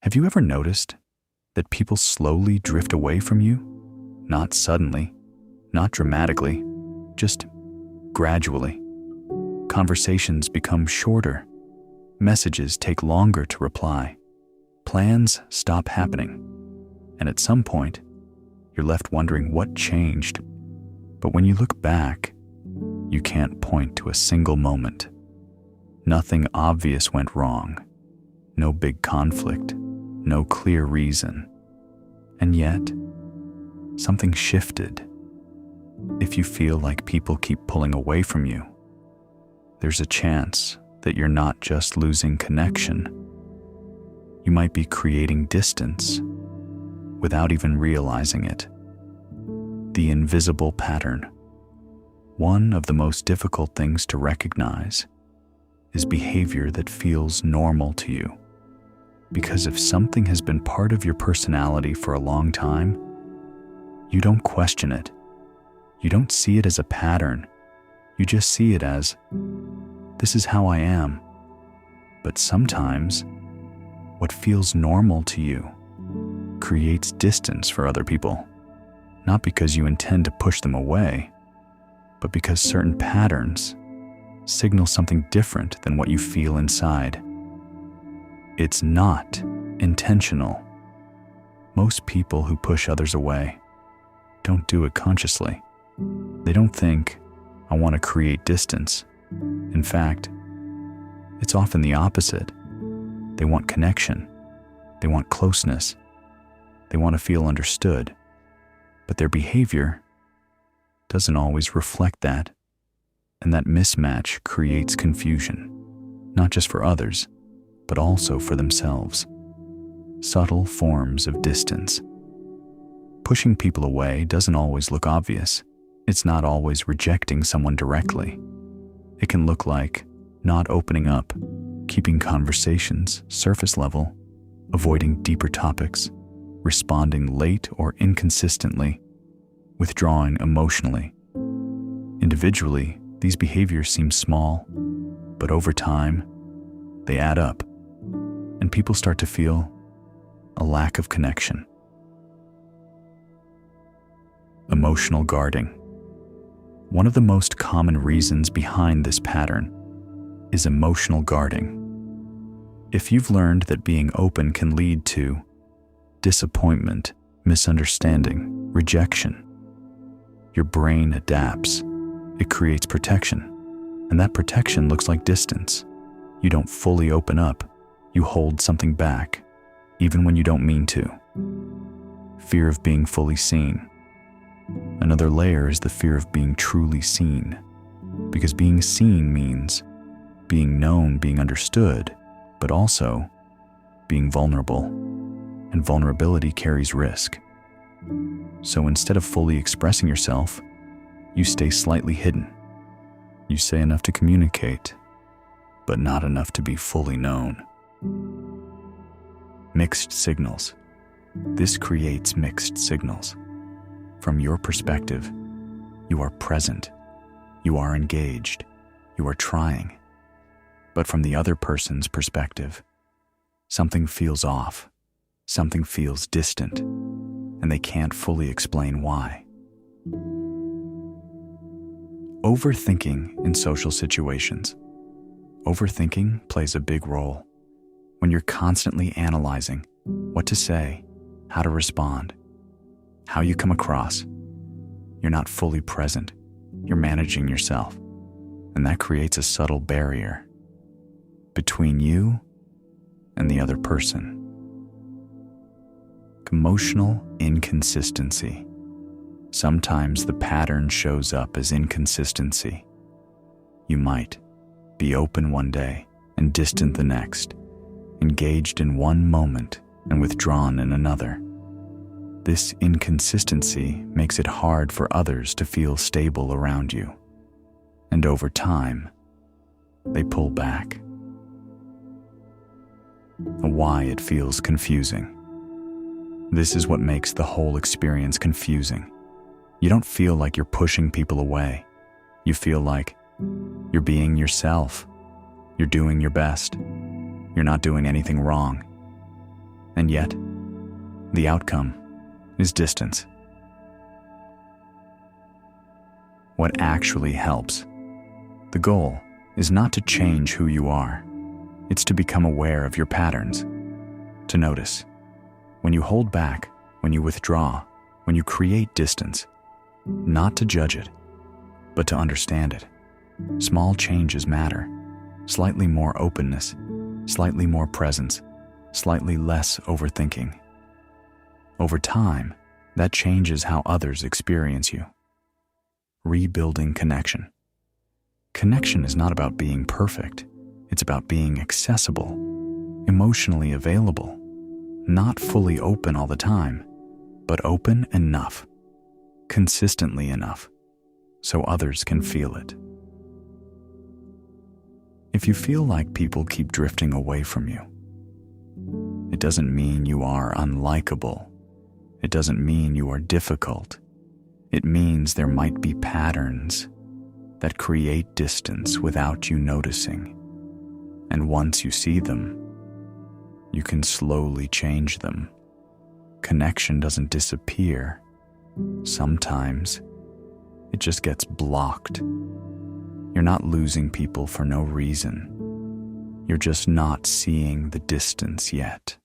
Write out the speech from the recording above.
Have you ever noticed that people slowly drift away from you? Not suddenly, not dramatically, just gradually. Conversations become shorter. Messages take longer to reply. Plans stop happening. And at some point, you're left wondering what changed. But when you look back, you can't point to a single moment. Nothing obvious went wrong. No big conflict. No clear reason. And yet, something shifted. If you feel like people keep pulling away from you, there's a chance that you're not just losing connection. You might be creating distance without even realizing it. The invisible pattern. One of the most difficult things to recognize is behavior that feels normal to you. Because if something has been part of your personality for a long time, you don't question it. You don't see it as a pattern. You just see it as, this is how I am. But sometimes, what feels normal to you creates distance for other people. Not because you intend to push them away, but because certain patterns signal something different than what you feel inside. It's not intentional. Most people who push others away don't do it consciously. They don't think, I want to create distance. In fact, it's often the opposite. They want connection. They want closeness. They want to feel understood. But their behavior doesn't always reflect that. And that mismatch creates confusion, not just for others, but also for themselves. Subtle forms of distance. Pushing people away doesn't always look obvious. It's not always rejecting someone directly. It can look like not opening up, keeping conversations surface level, avoiding deeper topics, responding late or inconsistently, withdrawing emotionally. Individually, these behaviors seem small, but over time, they add up, and people start to feel a lack of connection. Emotional guarding. One of the most common reasons behind this pattern is emotional guarding. If you've learned that being open can lead to disappointment, misunderstanding, rejection, your brain adapts. It creates protection, and that protection looks like distance. You don't fully open up. You hold something back, even when you don't mean to. Fear of being fully seen. Another layer is the fear of being truly seen, because being seen means being known, being understood, but also being vulnerable, and vulnerability carries risk. So instead of fully expressing yourself, you stay slightly hidden. You say enough to communicate, but not enough to be fully known. Mixed signals. This creates mixed signals. From your perspective, you are present, you are engaged, you are trying. But from the other person's perspective, something feels off, something feels distant, and they can't fully explain why. Overthinking in social situations. Overthinking plays a big role. When you're constantly analyzing what to say, how to respond, how you come across, you're not fully present. You're managing yourself. And that creates a subtle barrier between you and the other person. Emotional inconsistency. Sometimes the pattern shows up as inconsistency. You might be open one day and distant the next, engaged in one moment and withdrawn in another. This inconsistency makes it hard for others to feel stable around you. And over time, they pull back. Why it feels confusing. This is what makes the whole experience confusing. You don't feel like you're pushing people away. You feel like you're being yourself. You're doing your best. You're not doing anything wrong. And And yet, the outcome is distance. What actually helps? The goal is not to change who you are. It's to become aware of your patterns, to notice when you hold back, when you withdraw, when you create distance, not to judge it, but to understand it. Small changes matter. Slightly more openness, slightly more presence, slightly less overthinking. Over time, that changes how others experience you. Rebuilding connection. Connection is not about being perfect. It's about being accessible, emotionally available, not fully open all the time, but open enough, consistently enough, so others can feel it. If you feel like people keep drifting away from you, it doesn't mean you are unlikable. It doesn't mean you are difficult. It means there might be patterns that create distance without you noticing. And once you see them, you can slowly change them. Connection doesn't disappear. Sometimes it just gets blocked. You're not losing people for no reason. You're just not seeing the distance yet.